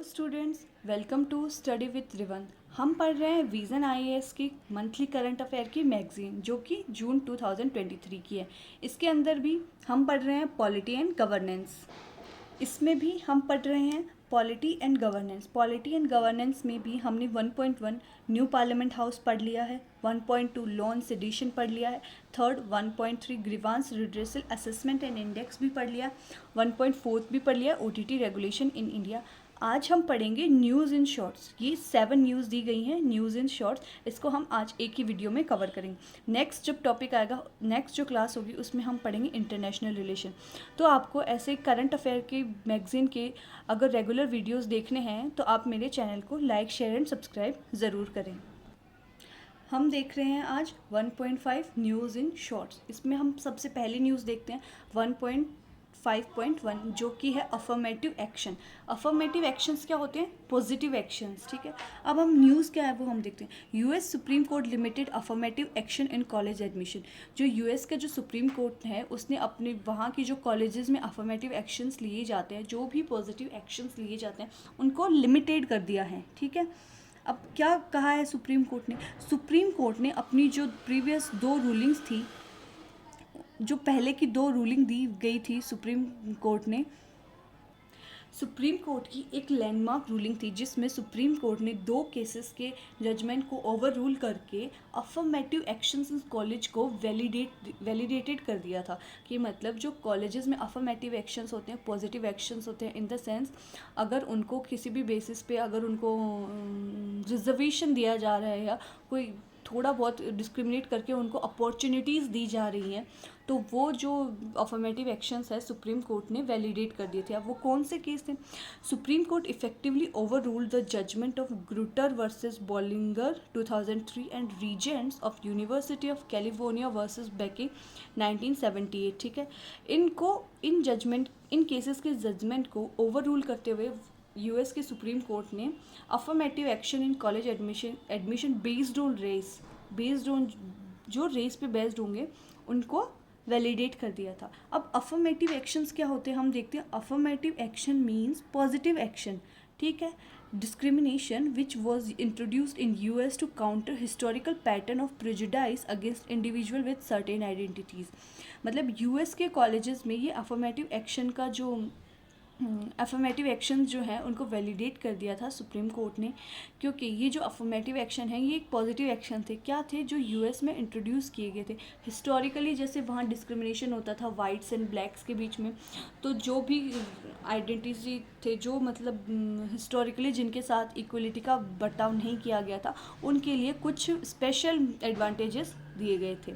Students, welcome to study with Rivan. हम पढ़ रहे हैं विज़न आईएएस की मंथली करंट अफेयर की मैगजीन, जो कि जून 2023 की है। इसके अंदर भी हम पढ़ रहे हैं पॉलिटी एंड गवर्नेंस। इसमें भी हम पढ़ रहे हैं polity and governance. Polity and governance में भी हमने 1.1 न्यू पार्लियामेंट हाउस पढ़ लिया है, 1.2 लॉ ऑन सेडिशन पढ़ लिया है, third 1.3 grievance redressal assessment and index भी पढ़ लिया, 1.4 भी पढ़ लिया ओटीटी रेगुलेशन इन इंडिया। आज हम पढ़ेंगे न्यूज़ इन शॉर्ट्स। ये 7 न्यूज़ दी गई हैं न्यूज़ इन शॉर्ट्स। इसको हम आज एक ही वीडियो में कवर करेंगे। नेक्स्ट जब टॉपिक आएगा, नेक्स्ट जो क्लास होगी उसमें हम पढ़ेंगे इंटरनेशनल रिलेशन। तो आपको ऐसे करंट अफेयर के मैगजीन के अगर रेगुलर वीडियोस देखने हैं तो आप मेरे चैनल को लाइक, शेयर एंड सब्सक्राइब ज़रूर करें। हम देख रहे हैं आज 1.5 न्यूज़ इन शॉर्ट्स। इसमें हम सबसे पहली न्यूज़ देखते हैं 1.5.1, जो कि है अफर्मेटिव एक्शन। अफर्मेटिव एक्शंस क्या होते हैं? Positive actions. ठीक है, अब हम न्यूज़ क्या है वो हम देखते हैं। US supreme court limited affirmative action in college admission. जो यूएस का जो सुप्रीम कोर्ट है उसने अपने वहाँ की जो कॉलेजेस में अफर्मेटिव एक्शंस लिए जाते हैं, जो भी पॉजिटिव एक्शंस लिए जाते हैं, उनको लिमिटेड कर दिया है। ठीक है, अब क्या कहा है सुप्रीम कोर्ट ने? सुप्रीम कोर्ट ने अपनी जो प्रीवियस 2 रूलिंग्स थी, जो पहले की 2 रूलिंग दी गई थी सुप्रीम कोर्ट ने, सुप्रीम कोर्ट की एक लैंडमार्क रूलिंग थी जिसमें सुप्रीम कोर्ट ने 2 केसेस के जजमेंट को ओवर रूल करके अफर्मेटिव एक्शंस इन कॉलेज को वैलिडेटेड कर दिया था। कि मतलब जो कॉलेजेस में अफर्मेटिव एक्शंस होते हैं, पॉजिटिव एक्शंस होते हैं, इन द सेंस अगर उनको किसी भी बेसिस पे अगर उनको रिजर्वेशन दिया जा रहा है या कोई थोड़ा बहुत डिस्क्रिमिनेट करके उनको अपॉर्चुनिटीज़ दी जा रही हैं, तो वो जो अफर्मेटिव एक्शंस है सुप्रीम कोर्ट ने वैलिडेट कर दिए थे। अब वो कौन से केस थे? Supreme court effectively overruled the judgment of Grutter versus Bollinger 2003 and regents of university of California versus Bakke 1978। ठीक है, इन केसेस के जजमेंट को ओवर रूल करते हुए यूएस के सुप्रीम कोर्ट ने affirmative action in college admission based on जो रेस पे बेस्ड होंगे उनको वैलिडेट कर दिया था। अब अफर्मेटिव एक्शंस क्या होते हैं हम देखते हैं। Affirmative action means positive action. ठीक है, discrimination which was introduced in US to counter historical pattern of prejudice against individual with certain identities. मतलब यूएस के कॉलेजेस में ये अफर्मेटिव एक्शन का जो अफर्मेटिव एक्शन जो है उनको वैलिडेट कर दिया था सुप्रीम कोर्ट ने, क्योंकि ये जो अफर्मेटिव एक्शन है ये एक पॉजिटिव एक्शन थे। क्या थे? जो यूएस में इंट्रोड्यूस किए गए थे हिस्टोरिकली। जैसे वहाँ डिस्क्रिमिनेशन होता था वाइट्स एंड ब्लैक्स के बीच में, तो जो भी आइडेंटिटी थे, जो मतलब हिस्टोरिकली जिनके साथ इक्वलिटी का बर्ताव नहीं किया गया था, उनके लिए कुछ स्पेशल एडवांटेजेस दिए गए थे।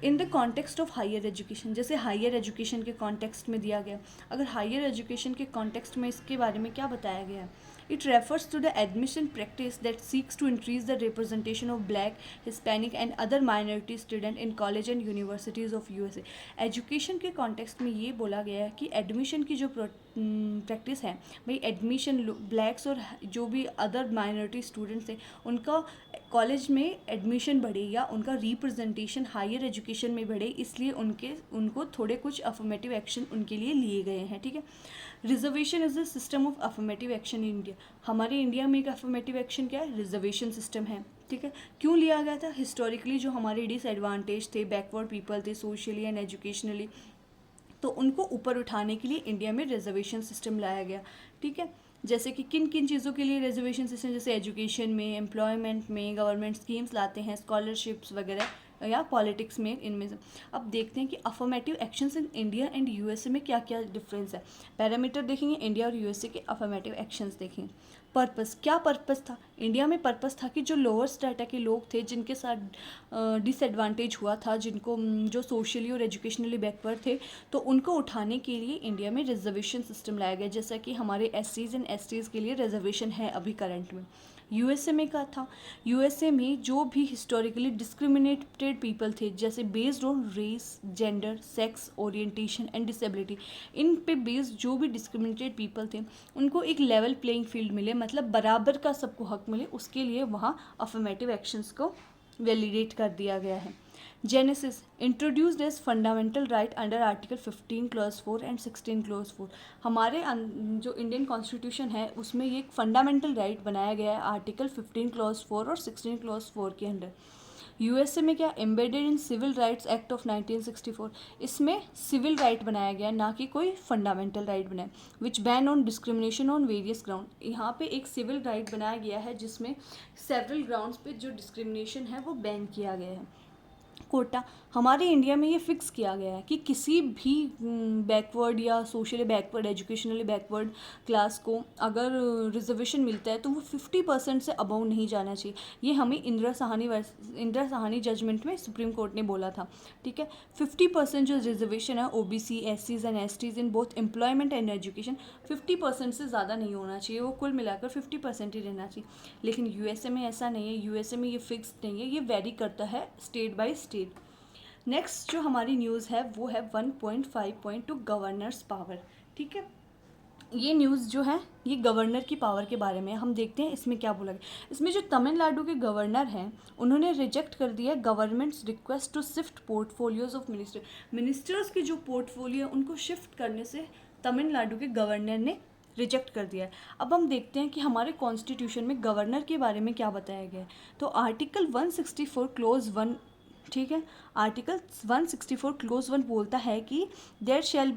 In the context of higher education, जैसे हायर एजुकेशन के कॉन्टेक्स्ट में दिया गया। अगर हायर एजुकेशन के कॉन्टेक्स्ट में इसके बारे में क्या बताया गया है? It refers to the admission practice that seeks to increase the representation of black, Hispanic and other minority student in college and universities of USA. Education के कॉन्टेक्स्ट में ये बोला गया है कि एडमिशन की जो प्रैक्टिस है भाई, एडमिशन ब्लैक्स और जो भी अदर माइनॉरिटी स्टूडेंट्स हैं उनका कॉलेज में एडमिशन बढ़े या उनका रिप्रेजेंटेशन हायर एजुकेशन में बढ़े, इसलिए उनको थोड़े कुछ अफर्मेटिव एक्शन उनके लिए लिए गए हैं। ठीक है, reservation is the system of affirmative action in India. हमारे इंडिया में एक अफर्मेटिव एक्शन क्या है? रिजर्वेशन सिस्टम है। ठीक है, क्यों लिया गया था? हिस्टोरिकली जो हमारे डिसएडवांटेज थे, बैकवर्ड पीपल थे सोशली एंड एजुकेशनली, तो उनको ऊपर उठाने के लिए इंडिया में रिजर्वेशन सिस्टम लाया गया। ठीक है, जैसे कि किन किन चीज़ों के लिए रिजर्वेशन सिस्टम? जैसे एजुकेशन में, एम्प्लॉयमेंट में गवर्नमेंट स्कीम्स लाते हैं, स्कॉलरशिप्स वगैरह, या पॉलिटिक्स में, इनमें से। अब देखते हैं कि affirmative actions in India and USA में क्या क्या डिफरेंस है। पैरामीटर देखेंगे इंडिया और यूएसए के अफर्मेटिव एक्शंस देखेंगे। पर्पस, क्या पर्पस था? इंडिया में पर्पस था कि जो लोअर स्ट्रेटा के लोग थे जिनके साथ डिसएडवांटेज हुआ था, जिनको जो सोशली और एजुकेशनली बैकवर्ड थे, तो उनको उठाने के लिए इंडिया में रिजर्वेशन सिस्टम लाया गया। जैसा कि हमारे एससीज एंड एसटीज़ के लिए रिजर्वेशन है अभी करंट में। यूएसए में क्या था? यूएसए में जो भी हिस्टोरिकली डिस्क्रिमिनेटेड पीपल थे, जैसे based on race, gender, sex, orientation and disability, इन पे बेस्ड जो भी डिस्क्रिमिनेटेड पीपल थे उनको एक लेवल प्लेइंग फील्ड मिले, मतलब बराबर का सबको हक मिले, उसके लिए वहाँ अफर्मेटिव एक्शंस को वैलिडेट कर दिया गया है। Genesis introduced as fundamental right under article 15 clause 4 and 16 clause 4। हमारे जो इंडियन कॉन्स्टिट्यूशन है उसमें ये एक फंडामेंटल राइट बनाया गया है आर्टिकल 15 क्लॉज 4 और 16 क्लॉज 4 के अंडर। यूएसए में क्या embedded in civil rights act of 1964, इसमें सिविल राइट बनाया गया ना कि कोई फंडामेंटल राइट बनाया। Which ban on discrimination on various ground, यहाँ पे एक सिविल राइट बनाया गया है जिसमें सेवरल ग्राउंड्स पे जो डिस्क्रिमिनेशन है वो बैन किया गया है। कोटा, हमारे इंडिया में ये फिक्स किया गया है कि किसी भी बैकवर्ड या socially backward, educationally backward class को अगर रिजर्वेशन मिलता है तो वो 50% से अबव नहीं जाना चाहिए। ये हमें इंदिरा साहनी जजमेंट में सुप्रीम कोर्ट ने बोला था। ठीक है, 50% जो रिजर्वेशन है ओबीसी, एससीज and STs in both employment and education, 50% से ज़्यादा नहीं होना चाहिए, वो कुल मिलाकर 50% ही रहना चाहिए। लेकिन यूएसए में ऐसा नहीं है, यूएसए में ये फिक्स नहीं है, ये वेरी करता है स्टेट बाय स्टेट। नेक्स्ट जो हमारी न्यूज़ है वो है 1.5.2 गवर्नर्स पावर। ठीक है, ये न्यूज़ जो है ये गवर्नर की पावर के बारे में। हम देखते हैं इसमें क्या बोला गया। इसमें जो तमिलनाडु के गवर्नर हैं उन्होंने रिजेक्ट कर दिया government's request to shift portfolios of ministers के जो पोर्टफोलियो उनको शिफ्ट करने से तमिलनाडु के गवर्नर ने रिजेक्ट कर दिया है। अब हम देखते हैं कि हमारे कॉन्स्टिट्यूशन में गवर्नर के बारे में क्या बताया गया है। तो आर्टिकल 164 क्लोज 1, ठीक है, आर्टिकल 164 क्लोज 1 बोलता है कि there shall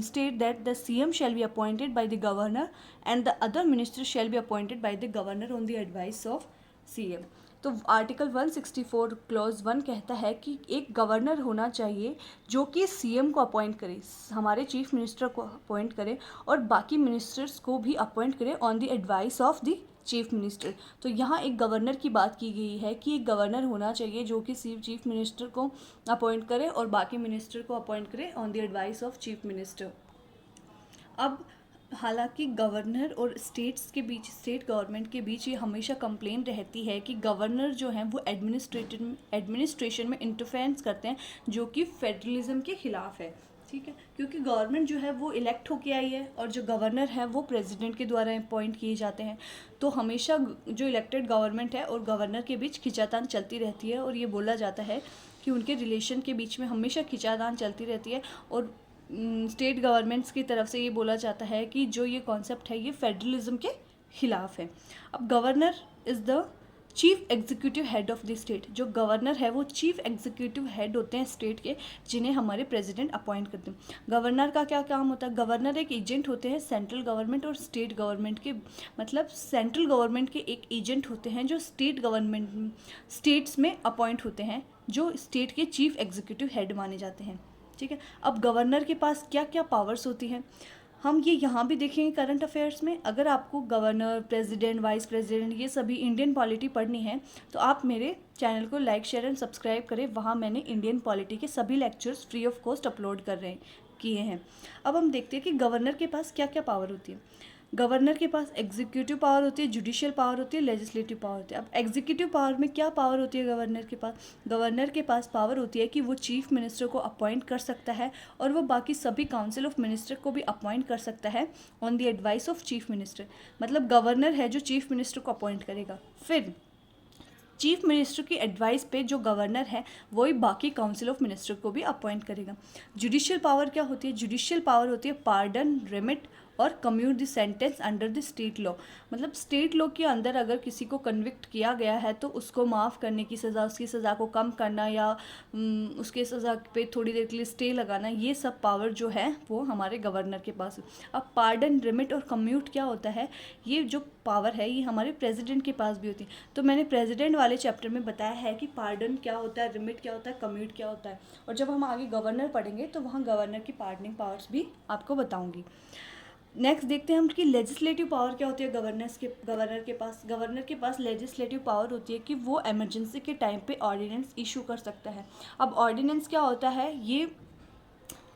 state that the CM shall be appointed by the governor and the other minister shall be appointed by the governor on the advice of CM. तो article 164 clause 1 कहता है कि एक governor होना चाहिए जो कि सीएम को अपॉइंट करे, हमारे चीफ मिनिस्टर को अपॉइंट करे और बाकी मिनिस्टर्स को भी अपॉइंट करे on the advice of the chief minister. तो यहाँ एक गवर्नर की बात की गई है कि एक गवर्नर होना चाहिए जो कि चीफ मिनिस्टर को अपॉइंट करे और बाकी मिनिस्टर को अपॉइंट करे on the advice of chief minister. अब हालांकि गवर्नर और स्टेट्स के बीच, स्टेट गवर्नमेंट के बीच ये हमेशा कंप्लेन रहती है कि गवर्नर जो हैं वो एडमिनिस्ट्रेशन में इंटरफेरेंस करते हैं जो कि फेडरलिज्म के खिलाफ है। ठीक है, क्योंकि गवर्नमेंट जो है वो इलेक्ट होके आई है और जो गवर्नर है वो प्रेसिडेंट के द्वारा अपॉइंट किए जाते हैं। तो हमेशा जो इलेक्टेड गवर्नमेंट है और गवर्नर के बीच खिंचातान चलती रहती है और ये बोला जाता है कि उनके रिलेशन के बीच में हमेशा खिंचातान चलती रहती है और स्टेट गवर्नमेंट्स की तरफ से ये बोला जाता है कि जो ये कॉन्सेप्ट है ये फेडरलिज्म के खिलाफ है। अब governor is the chief executive head of the state, जो गवर्नर है वो चीफ एग्जीक्यूटिव हेड होते हैं स्टेट के, जिन्हें हमारे प्रेसिडेंट अपॉइंट करते हैं। गवर्नर का क्या काम होता है? गवर्नर एक एजेंट होते हैं सेंट्रल गवर्नमेंट और स्टेट गवर्नमेंट के, मतलब सेंट्रल गवर्नमेंट के एक एजेंट होते हैं जो स्टेट्स में अपॉइंट होते हैं, जो स्टेट के चीफ एग्जीक्यूटिव हेड माने जाते हैं। ठीक है, अब गवर्नर के पास क्या क्या पावर्स होती हैं हम ये यहाँ भी देखेंगे करंट अफेयर्स में। अगर आपको गवर्नर, प्रेसिडेंट, वाइस प्रेसिडेंट ये सभी इंडियन पॉलिटी पढ़नी है तो आप मेरे चैनल को लाइक, शेयर एंड सब्सक्राइब करें। वहाँ मैंने इंडियन पॉलिटी के सभी lectures free of cost upload किए हैं। अब हम देखते हैं कि गवर्नर के पास क्या क्या पावर होती है। गवर्नर के पास एग्जीक्यूटिव पावर होती है, जुडिशियल पावर होती है, लेजिस्लेटिव पावर होती है। अब एग्जीक्यूटिव पावर में क्या पावर होती है गवर्नर के पास? गवर्नर के पास पावर होती है कि वो चीफ मिनिस्टर को अपॉइंट कर सकता है और वो बाकी सभी काउंसिल ऑफ मिनिस्टर को भी अपॉइंट कर सकता है on the advice of chief minister. मतलब गवर्नर है जो चीफ मिनिस्टर को अपॉइंट करेगा, फिर चीफ मिनिस्टर की एडवाइस पे जो गवर्नर है वही बाकी काउंसिल ऑफ मिनिस्टर को भी अपॉइंट करेगा। जुडिशियल पावर क्या होती है? जुडिशियल पावर होती है पार्डन, रिमिट और commute the sentence under the state law. मतलब स्टेट लॉ के अंदर अगर किसी को कन्विक्ट किया गया है तो उसको माफ़ करने की सज़ा, उसकी सज़ा को कम करना या उसके सज़ा पे थोड़ी देर के लिए स्टे लगाना, ये सब पावर जो है वो हमारे गवर्नर के पास है। अब पार्डन, रिमिट और कम्यूट क्या होता है? ये जो पावर है ये हमारे प्रेसिडेंट के पास भी होती है। तो मैंने प्रेसिडेंट वाले चैप्टर में बताया है कि पार्डन क्या होता है, रिमिट क्या होता है, कम्यूट क्या होता है, और जब हम आगे गवर्नर पढ़ेंगे तो वहाँ गवर्नर की पार्डनिंग पावर्स भी आपको बताऊँगी। नेक्स्ट देखते हैं हम कि लेजिस्लेटिव पावर क्या होती है गवर्नर के पास लेजिस्लेटिव पावर होती है कि वो इमरजेंसी के टाइम पे ऑर्डिनेंस इशू कर सकता है। अब ऑर्डिनेंस क्या होता है ये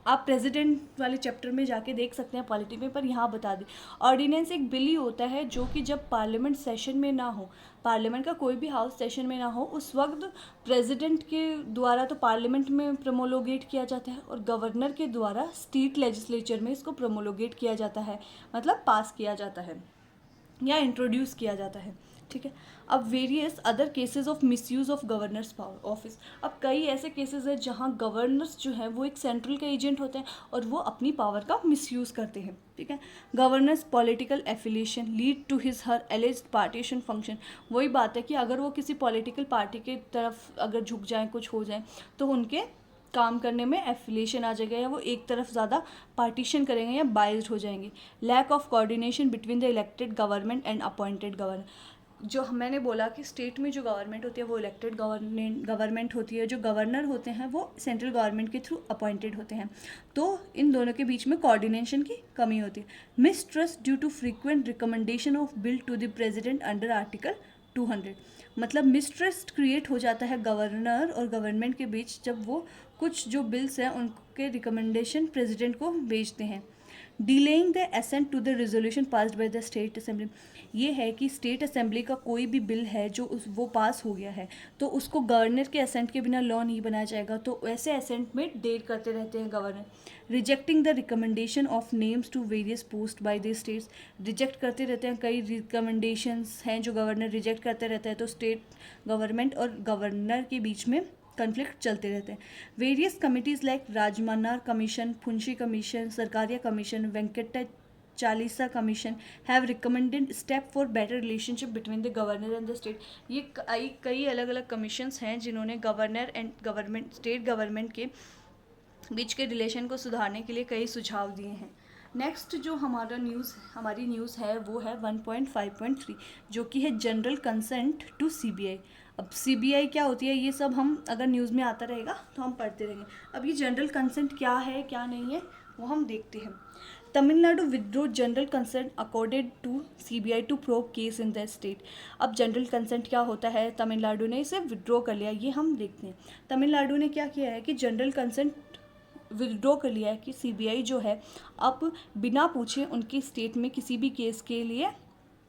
आप प्रेसिडेंट वाले चैप्टर में जाके देख सकते हैं पॉलिटी में, पर यहाँ बता दें। ऑर्डिनेंस एक बिल ही होता है जो कि जब पार्लियामेंट सेशन में ना हो, पार्लियामेंट का कोई भी हाउस सेशन में ना हो, उस वक्त प्रेसिडेंट के द्वारा तो पार्लियामेंट में प्रोमोलोगेट किया जाता है और गवर्नर के द्वारा स्टेट लेजिस्लेचर में इसको प्रोमोलोगेट किया जाता है, मतलब पास किया जाता है या इंट्रोड्यूस किया जाता है। ठीक है। अब various other cases of misuse of governors power office, अब कई ऐसे केसेस हैं जहाँ गवर्नर्स जो है वो एक सेंट्रल के एजेंट होते हैं और वो अपनी पावर का मिसयूज़ करते हैं, ठीक है। Governor's political affiliation lead to his her alleged partisan function, वही बात है कि अगर वो किसी पॉलिटिकल पार्टी की तरफ अगर झुक जाएँ, कुछ हो जाए, तो उनके काम करने में एफिलिएशन आ जाएगा या वो एक तरफ ज़्यादा पार्टीशन करेंगे या बाइज्ड हो जाएंगे। Lack of coordination between the elected government and appointed governor, जो मैंने बोला कि स्टेट में जो गवर्नमेंट होती है वो इलेक्टेड गवर्नमेंट होती है, जो गवर्नर होते हैं वो सेंट्रल गवर्नमेंट के थ्रू अपॉइंटेड होते हैं, तो इन दोनों के बीच में कोऑर्डिनेशन की कमी होती है। Mistrust due to frequent recommendation of bill to the president under article 200, मतलब मिसट्रस्ट क्रिएट हो जाता है गवर्नर और गवर्नमेंट के बीच जब वो कुछ जो बिल्स हैं उनके रिकमेंडेशन प्रेसिडेंट को भेजते हैं। Delaying the assent to the resolution passed by the state assembly, ये है कि स्टेट असेंबली का कोई भी बिल है जो वो पास हो गया है तो उसको गवर्नर के असेंट के बिना लॉ नहीं बनाया जाएगा, तो ऐसे असेंट में देर करते रहते हैं governor. Rejecting the recommendation of names to various post by the states, reject करते रहते हैं, कई रिकमेंडेशंस हैं जो गवर्नर रिजेक्ट करते रहते हैं, तो स्टेट गवर्नमेंट और गवर्नर के बीच में कन्फ्लिक्ट चलते रहते हैं। Various committees like Rajamannar commission, Punchhi commission, Sarkaria commission, Venkatachaliah commission have recommended step for better relationship between the governor and the state, ये कई अलग अलग कमीशंस हैं जिन्होंने governor and government state government के बीच के रिलेशन को सुधारने के लिए कई सुझाव दिए हैं। नेक्स्ट जो हमारी न्यूज़ है वो है 1.5.3 जो कि है जनरल कंसेंट टू सीबीआई। अब सीबीआई क्या होती है ये सब हम अगर न्यूज़ में आता रहेगा तो हम पढ़ते रहेंगे। अब ये जनरल कंसेंट क्या है क्या नहीं है वो हम देखते हैं। Tamil Nadu withdraw general consent accorded to CBI to probe case in the state. अब जनरल कंसेंट क्या होता है, तमिलनाडु ने इसे विदड्रॉ कर लिया, ये हम देखते हैं। तमिलनाडु ने क्या किया है कि जनरल कंसेंट विदड्रॉ कर लिया है कि सीबीआई जो है अब बिना पूछे उनकी स्टेट में किसी भी केस के लिए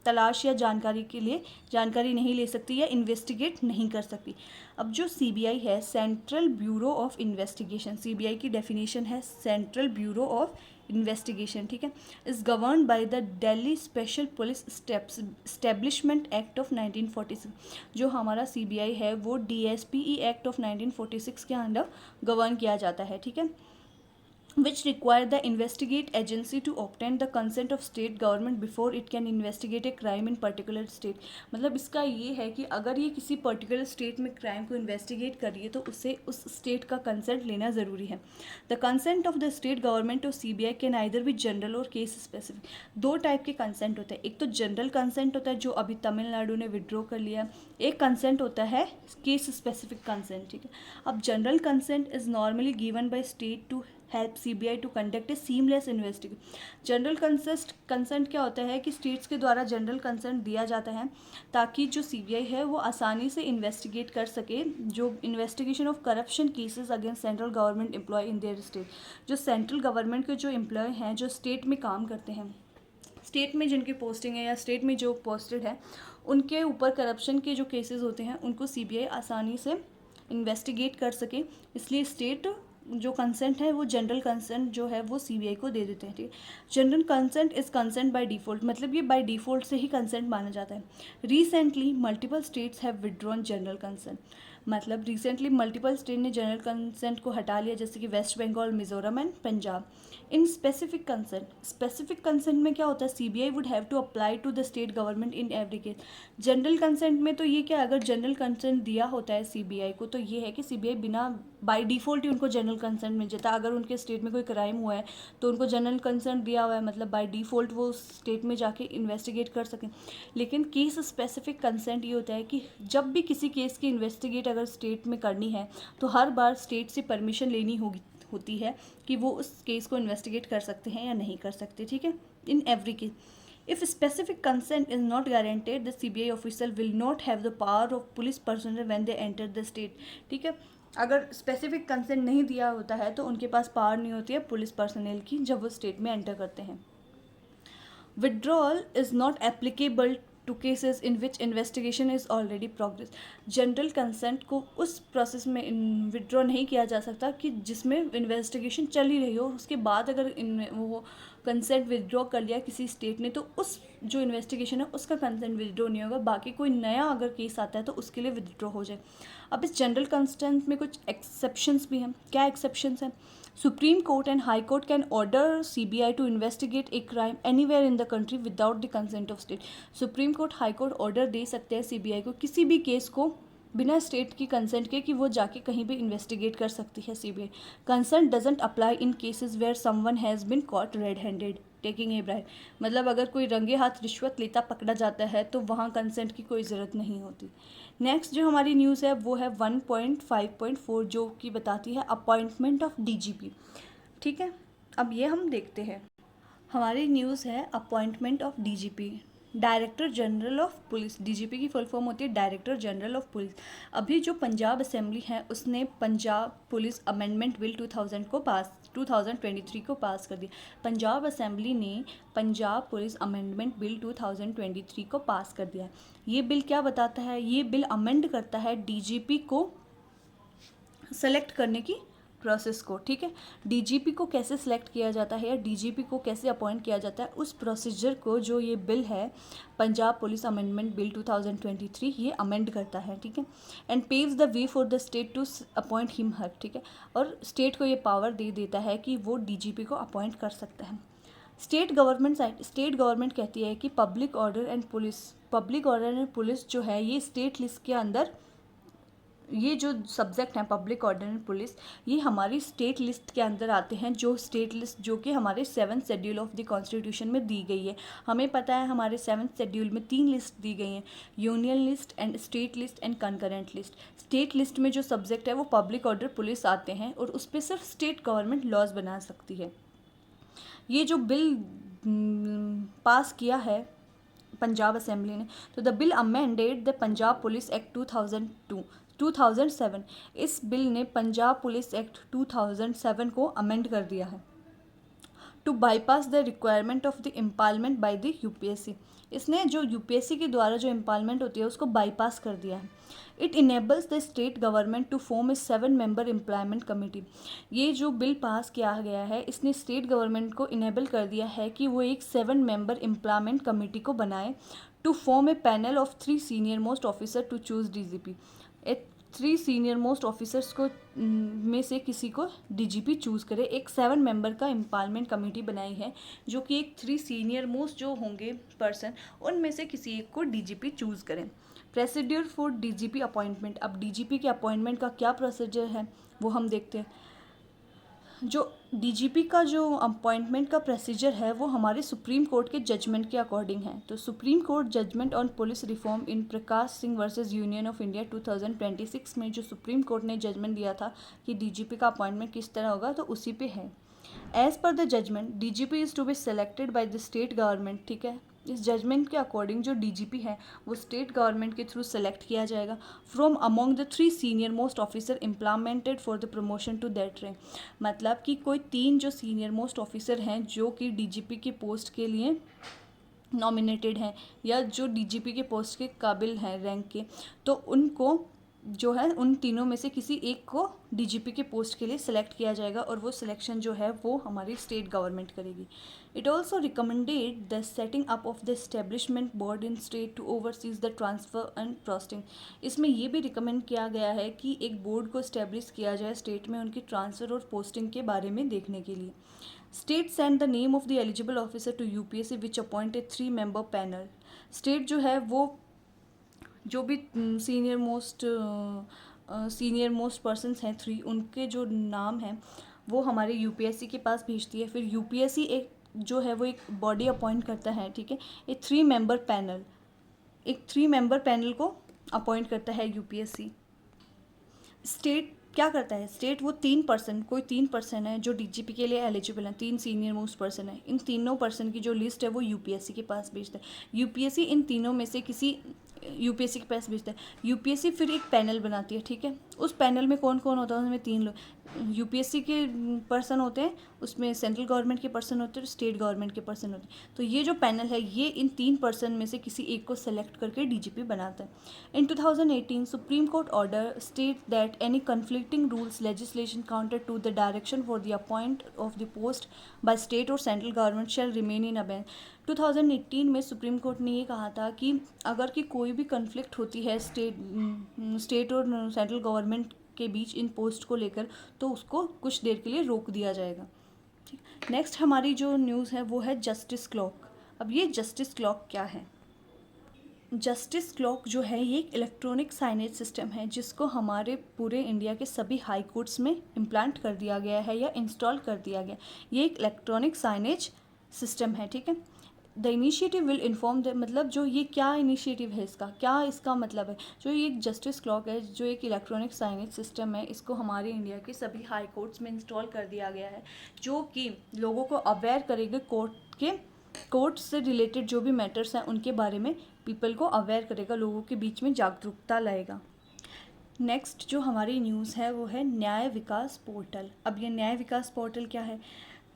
तलाश या जानकारी के लिए जानकारी नहीं ले सकती या इन्वेस्टिगेट नहीं कर सकती। अब जो सीबीआई है central bureau of investigation, CBI की डेफिनेशन है सेंट्रल ब्यूरो ऑफ इन्वेस्टिगेशन, ठीक है, is govern by the Delhi special police establishment act of 1946। जो हमारा सीबीआई है वो डीएसपीई एक्ट ऑफ 1946 के अंडर गवर्न किया जाता है, ठीक है, which require the investigate agency to obtain the consent of state government before it can investigate a crime in particular state। मतलब इसका ये है कि अगर ये किसी पर्टिकुलर स्टेट में क्राइम को इन्वेस्टिगेट कर रही है तो उससे उस स्टेट का कंसेंट लेना ज़रूरी है। The consent of the state government और सीबीआई कैन आइदर भी जनरल और केस स्पेसिफिक। दो टाइप के कंसेंट होते हैं, एक तो जनरल कंसेंट होता है जो अभी तमिलनाडु ने विड्रॉ कर लिया, एक कंसेंट होता है केस स्पेसिफिक कंसेंट, ठीक है। अब general consent is normally given by state to help CBI to conduct a seamless investigation. General consent क्या होता है कि स्टेट्स के द्वारा जनरल कंसेंट दिया जाता है ताकि जो सीबीआई है वो आसानी से इन्वेस्टिगेट कर सके जो investigation of corruption cases against central government employ in their state. जो सेंट्रल गवर्नमेंट के जो एम्प्लॉय हैं जो स्टेट में काम करते हैं, स्टेट में जिनकी पोस्टिंग है या स्टेट में जो पोस्टेड है उनके ऊपर करप्शन के जो केसेस होते हैं उनको सीबीआई आसानी से इन्वेस्टिगेट कर सके, इसलिए स्टेट जो कंसेंट है वो जनरल कंसेंट जो है वो सीबीआई को दे देते हैं, ठीक है। General consent is consent by default, मतलब ये बाय डिफ़ॉल्ट से ही कंसेंट माना जाता है। Recently multiple states have withdrawn general consent, मतलब रिसेंटली मल्टीपल स्टेट ने जनरल कंसेंट को हटा लिया, जैसे कि West Bengal, Mizoram and Punjab. In specific consent में क्या होता है, CBI would have to apply to the state government in every case. General consent में तो ये क्या, अगर जनरल कंसेंट दिया होता है सीबीआई को तो ये है कि सीबीआई बिना बाय डिफ़ॉल्ट ही उनको जनरल कंसेंट मिल जाता है। अगर उनके स्टेट में कोई क्राइम हुआ है तो उनको जनरल कंसेंट दिया हुआ है, मतलब बाय डिफ़ॉल्ट वो स्टेट में जाके इन्वेस्टिगेट कर सकें। लेकिन केस स्पेसिफिक कंसेंट ये होता है कि जब भी किसी केस की इन्वेस्टिगेट अगर स्टेट में करनी है तो हर बार स्टेट से परमिशन लेनी होती है कि वो उस केस को इन्वेस्टिगेट कर सकते हैं या नहीं कर सकते, ठीक है, इन every case. If specific consent is not guaranteed, the CBI official will not have the power of police personnel when they enter the state। ठीक है, अगर स्पेसिफिक कंसेंट नहीं दिया होता है तो उनके पास पावर नहीं होती है पुलिस पर्सनल की जब वो स्टेट में एंटर करते हैं। Withdrawal is not applicable to cases in which investigation is already progress. General consent को उस प्रोसेस में विड्रॉ नहीं किया जा सकता कि जिसमें इन्वेस्टिगेशन चल ही रही हो, उसके बाद अगर वो कंसेंट विड्रॉ कर लिया किसी स्टेट ने तो उस जो इन्वेस्टिगेशन है उसका कंसेंट विड्रॉ नहीं होगा। बाकी कोई नया अगर केस आता है तो उसके लिए विड्रॉ हो जाए। अब इस जनरल कंसेंट में कुछ एक्सेप्शंस भी हैं। क्या एक्सेप्शंस हैं? Supreme court and high court can order CBI to investigate a crime anywhere in the country without the consent of state. Supreme court, high court order दे सकते हैं CBI को किसी भी केस को बिना स्टेट की कंसेंट के कि वो जाके कहीं भी इन्वेस्टिगेट कर सकती है CBI। Consent doesn't apply in cases where someone has been caught red handed taking a bribe. मतलब अगर कोई रंगे हाथ रिश्वत लेता पकड़ा जाता है तो वहाँ कंसेंट की कोई ज़रूरत नहीं होती। नेक्स्ट जो हमारी न्यूज़ है वो है 1.5.4 जो कि बताती है अपॉइंटमेंट ऑफ DGP। ठीक है, अब ये हम देखते हैं। हमारी न्यूज़ है appointment of DGP, director general of police. DGP की फुल फॉर्म होती है डायरेक्टर जनरल ऑफ पुलिस। अभी जो पंजाब असेंबली है उसने पंजाब पुलिस अमेंडमेंट बिल 2023 को पास कर दिया। पंजाब असेंबली ने पंजाब पुलिस अमेंडमेंट बिल 2023 को पास कर दिया। ये बिल क्या बताता है? ये बिल अमेंड करता है DGP को सेलेक्ट करने की प्रोसेस को। ठीक है, DGP को कैसे सिलेक्ट किया जाता है या DGP को कैसे अपॉइंट किया जाता है उस प्रोसीजर को जो ये बिल है पंजाब पुलिस अमेंडमेंट बिल 2023 ये अमेंड करता है। ठीक है, and paves the way for the state to appoint him her. ठीक है, और स्टेट को ये पावर दे देता है कि वो DGP को अपॉइंट कर सकता है। स्टेट गवर्नमेंट कहती है कि पब्लिक ऑर्डर एंड पुलिस जो है ये स्टेट लिस्ट के अंदर, ये जो सब्जेक्ट हैं पब्लिक ऑर्डर एंड पुलिस ये हमारी स्टेट लिस्ट के अंदर आते हैं। जो स्टेट लिस्ट जो कि हमारे 7th schedule of the constitution में दी गई है। हमें पता है हमारे 7th शेड्यूल में 3 लिस्ट दी गई हैं, union list and state list and concurrent list. State list में जो सब्जेक्ट है वो पब्लिक ऑर्डर पुलिस आते हैं और उस पर सिर्फ स्टेट गवर्नमेंट लॉज बना सकती है। ये जो बिल पास किया है पंजाब असेंबली ने, तो the bill amended the Punjab police act 2007। इस बिल ने पंजाब पुलिस एक्ट 2007 को अमेंड कर दिया है to bypass the requirement of the empanelment by the UPSC। इसने जो UPSC के द्वारा जो इम्पालमेंट होती है उसको बाईपास कर दिया है। It enables the state government to form a 7-member employment committee. ये जो बिल पास किया गया है इसने स्टेट गवर्नमेंट को इनेबल कर दिया है कि वो एक 7-member एम्प्लॉयमेंट कमेटी को बनाए to form a panel of 3 senior most officer to choose DGP। 3 senior most officers को में से किसी को DGP चूज़ करे। एक 7-member का एम्पावरमेंट कमेटी बनाई है जो कि एक 3 सीनियर मोस्ट जो होंगे पर्सन उनमें से किसी एक को DGP चूज़ करें। Procedure for DGP appointment. अब DGP के अपॉइंटमेंट का क्या प्रोसीजर है वो हम देखते हैं। जो DGP का जो अपॉइंटमेंट का प्रोसीजर है वो हमारे सुप्रीम कोर्ट के जजमेंट के अकॉर्डिंग है। तो supreme court judgment on police reform in Prakash Singh versus Union of India 2026 में जो सुप्रीम कोर्ट ने जजमेंट दिया था कि DGP का अपॉइंटमेंट किस तरह होगा तो उसी पे है। As per the judgment DGP is to be selected by the state government. ठीक है, इस जजमेंट के अकॉर्डिंग जो DGP है वो स्टेट गवर्नमेंट के थ्रू सेलेक्ट किया जाएगा from among the 3 senior most officer implemented for the promotion to that rank. मतलब कि कोई 3 जो सीनियर मोस्ट ऑफिसर हैं जो कि DGP की पोस्ट के लिए नॉमिनेटेड हैं या जो DGP के पोस्ट के काबिल हैं रैंक के, तो उनको जो है उन तीनों में से किसी एक को DGP के पोस्ट के लिए सेलेक्ट किया जाएगा और वो सिलेक्शन जो है वो हमारी स्टेट गवर्नमेंट करेगी। It also recommended the setting up of the establishment board in state to oversees the transfer and posting. इसमें ये भी रिकमेंड किया गया है कि एक बोर्ड को इस्टेब्लिश किया जाए स्टेट में उनकी ट्रांसफ़र और पोस्टिंग के बारे में देखने के लिए। State send the name of the eligible officer to UPSC which appoint a 3-member panel. State जो है वो जो भी सीनियर मोस्ट पर्सन्स हैं 3 उनके जो नाम हैं वो हमारे UPSC के पास भेजती है। फिर UPSC एक जो है वो एक बॉडी अपॉइंट करता है। ठीक है, एक 3-member पैनल को अपॉइंट करता है UPSC। स्टेट क्या करता है? स्टेट वो 3 पर्सन है जो DGP के लिए एलिजिबल हैं, 3 सीनियर मोस्ट पर्सन है। इन तीनों पर्सन की जो लिस्ट है वो UPSC के पास भेजता है। UPSC इन तीनों में से किसी UPSC के पास भेजता है। UPSC फिर एक पैनल बनाती है। ठीक है, उस पैनल में कौन कौन होता है? उसमें 3 लोग, यूपीएससी के पर्सन होते हैं, उसमें सेंट्रल गवर्नमेंट के पर्सन होते हैं, स्टेट गवर्नमेंट के पर्सन होते हैं। तो ये जो पैनल है ये इन 3 पर्सन में से किसी एक को सेलेक्ट करके डीजीपी बनाता है। In 2018 supreme court order state that any conflicting rules legislation counter to the direction for the appoint of the post by state और central government shall remain in abeyance. 2018 में सुप्रीम कोर्ट ने ये कहा था कि अगर कि कोई भी कन्फ्लिक्ट होती है स्टेट और सेंट्रल गवर्नमेंट के बीच इन पोस्ट को लेकर, तो उसको कुछ देर के लिए रोक दिया जाएगा। ठीक, नेक्स्ट हमारी जो न्यूज़ है वो है जस्टिस क्लॉक। अब ये जस्टिस क्लॉक क्या है? जस्टिस क्लॉक जो है ये एक इलेक्ट्रॉनिक साइनेज सिस्टम है जिसको हमारे पूरे इंडिया के सभी हाई कोर्ट्स में इम्प्लांट कर दिया गया है या इंस्टॉल कर दिया गया। ये एक इलेक्ट्रॉनिक साइनेज सिस्टम है, ठीक है। The initiative will inform the, मतलब जो ये क्या इनिशिएटिव है, इसका क्या इसका मतलब है, जो ये एक जस्टिस क्लॉक है जो एक इलेक्ट्रॉनिक साइनेज सिस्टम है, इसको हमारे इंडिया के सभी हाई कोर्ट्स में इंस्टॉल कर दिया गया है, जो कि लोगों को अवेयर करेगा कोर्ट से रिलेटेड जो भी मैटर्स हैं उनके बारे में पीपल को अवेयर करेगा, लोगों के बीच में जागरूकता लाएगा। नेक्स्ट जो हमारी न्यूज़ है वो है न्याय विकास पोर्टल। अब ये न्याय विकास पोर्टल क्या है?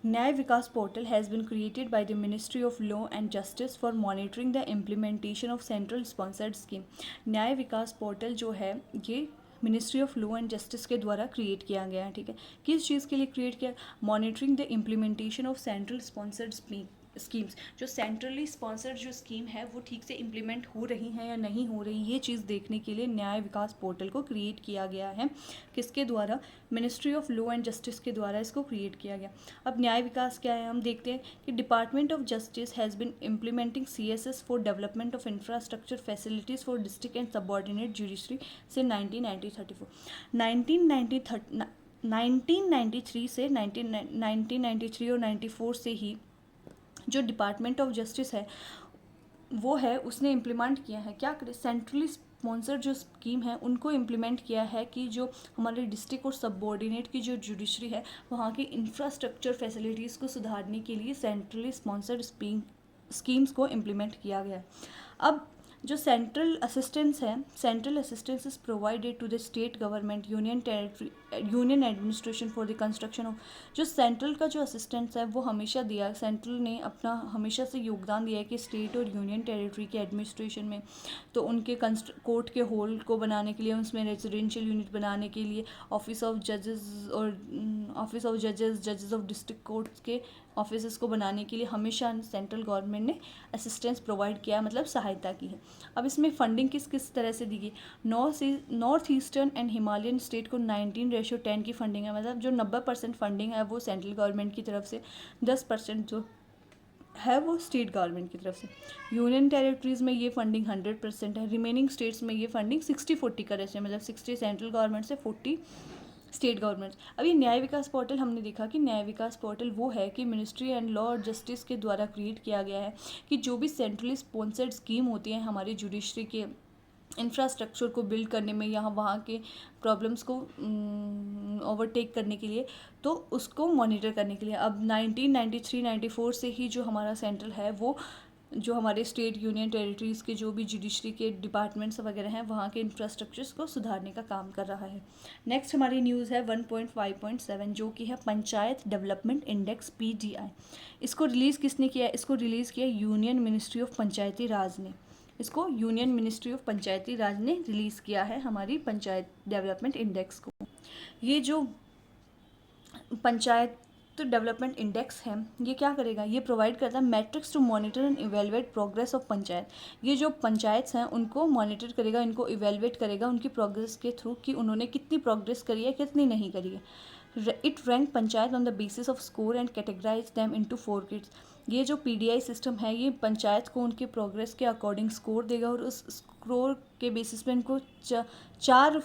Nyaya Vikas portal has been created by the ministry of law and justice for monitoring the implementation of central sponsored scheme. Nyaya Vikas portal जो है ये ministry of law and justice के द्वारा क्रिएट किया गया है, ठीक है। किस चीज़ के लिए क्रिएट किया? Monitoring the implementation of central sponsored schemes. जो सेंट्रली स्पॉन्सर्ड जो स्कीम है वो ठीक से इम्प्लीमेंट हो रही हैं या नहीं हो रही, ये चीज़ देखने के लिए न्याय विकास पोर्टल को क्रिएट किया गया है। किसके द्वारा? Ministry of law and justice के द्वारा इसको क्रिएट किया गया। अब न्याय विकास क्या है हम देखते हैं कि department of justice has been implementing CSS for development of infrastructure facilities for district and subordinate judiciary से 1993 से 1993 और 94 से ही जो डिपार्टमेंट ऑफ जस्टिस है वो है उसने इम्प्लीमेंट किया है, क्या करे, सेंट्रली स्पॉन्सर्ड जो स्कीम है उनको इम्प्लीमेंट किया है कि जो हमारे डिस्ट्रिक्ट और सबऑर्डिनेट की जो जुडिशरी है वहाँ की इंफ्रास्ट्रक्चर फैसिलिटीज़ को सुधारने के लिए सेंट्रली स्पॉन्सर्ड स्कीम्स को इम्प्लीमेंट किया गया है। अब जो सेंट्रल असिस्टेंस है, central assistance is provided to the state government union administration for the construction of. जो सेंट्रल का जो असिस्टेंस है वो हमेशा दिया, सेंट्रल ने अपना हमेशा से योगदान दिया है कि स्टेट और यूनियन टेरिटरी के एडमिनिस्ट्रेशन में, तो उनके कोर्ट के हॉल को बनाने के लिए, उसमें रेजिडेंशियल यूनिट बनाने के लिए, ऑफिस ऑफ जजेस ऑफ डिस्ट्रिक्ट कोर्ट्स के ऑफिस को बनाने के लिए हमेशा सेंट्रल गवर्नमेंट ने असिस्टेंस प्रोवाइड किया, मतलब सहायता की है। अब इसमें फंडिंग किस किस तरह से दी गई? North eastern and Himalayan state को 19:10 की फंडिंग है, मतलब जो 90% फंडिंग है वो सेंट्रल गवर्नमेंट की तरफ से, 10% जो है वो स्टेट गवर्नमेंट की तरफ से। यूनियन टेरिटरीज़ में ये फंडिंग 100% है, रिमेनिंग स्टेट्स में ये फंडिंग 60-40 का रेशियो, मतलब 60 सेंट्रल गवर्नमेंट से 40 स्टेट गवर्नमेंट। अभी न्याय विकास पोर्टल हमने देखा कि न्याय विकास पोर्टल वो है कि मिनिस्ट्री एंड लॉ और जस्टिस के द्वारा क्रिएट किया गया है कि जो भी सेंट्रली स्पॉन्सर्ड स्कीम होती हैं हमारी जुडिशरी के इंफ्रास्ट्रक्चर को बिल्ड करने में, यहाँ वहाँ के प्रॉब्लम्स को ओवरटेक करने के लिए, तो उसको मॉनिटर करने के लिए। अब 1993-94 से ही जो हमारा सेंट्रल है वो जो हमारे स्टेट यूनियन टेरिटरीज़ के जो भी जुडिशरी के डिपार्टमेंट्स वगैरह हैं वहाँ के इंफ्रास्ट्रक्चर्स को सुधारने का काम कर रहा है। नेक्स्ट हमारी न्यूज़ है 1.5.7 जो कि है पंचायत डेवलपमेंट इंडेक्स PDI। इसको रिलीज़ किसने किया है? इसको रिलीज़ किया यूनियन मिनिस्ट्री ऑफ पंचायती राज ने। इसको यूनियन मिनिस्ट्री ऑफ पंचायती राज ने रिलीज़ किया है हमारी पंचायत डेवलपमेंट इंडेक्स को। ये जो पंचायत डेवलपमेंट इंडेक्स है ये क्या करेगा? ये प्रोवाइड करता है matrix to monitor and evaluate progress of panchayat. ये जो पंचायत हैं उनको मॉनिटर करेगा, इनको इवेलुएट करेगा उनकी प्रोग्रेस के थ्रू कि उन्होंने कितनी प्रोग्रेस करी है, कितनी नहीं करी है। It rank panchayat on the basis of score and categorize them into 4 grades. ये जो PDI सिस्टम है ये पंचायत को उनके प्रोग्रेस के अकॉर्डिंग स्कोर देगा और उस स्कोर के बेसिस पे इनको 4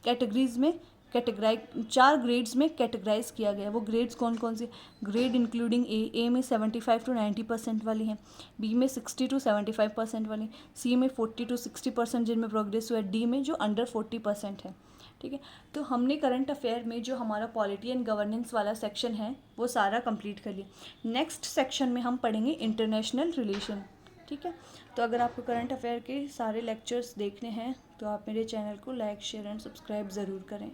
कैटेगरीज में कैटेगराइज 4 ग्रेड्स में कैटेगराइज किया गया। वो ग्रेड्स कौन कौन से? ग्रेड इंक्लूडिंग ए में 75 to 90% वाली हैं, बी में 60 to 75% वाली, सी में 40 to 60% जिनमें प्रोग्रेस हुआ है, डी में जो अंडर 40% है, ठीक है। तो हमने करंट अफेयर में जो हमारा पॉलिटी एंड गवर्नेंस वाला सेक्शन है वो सारा कंप्लीट कर लिया। नेक्स्ट सेक्शन में हम पढ़ेंगे इंटरनेशनल रिलेशन, ठीक है। तो अगर आपको करंट अफेयर के सारे लेक्चर्स देखने हैं तो आप मेरे चैनल को लाइक, शेयर एंड सब्सक्राइब ज़रूर करें।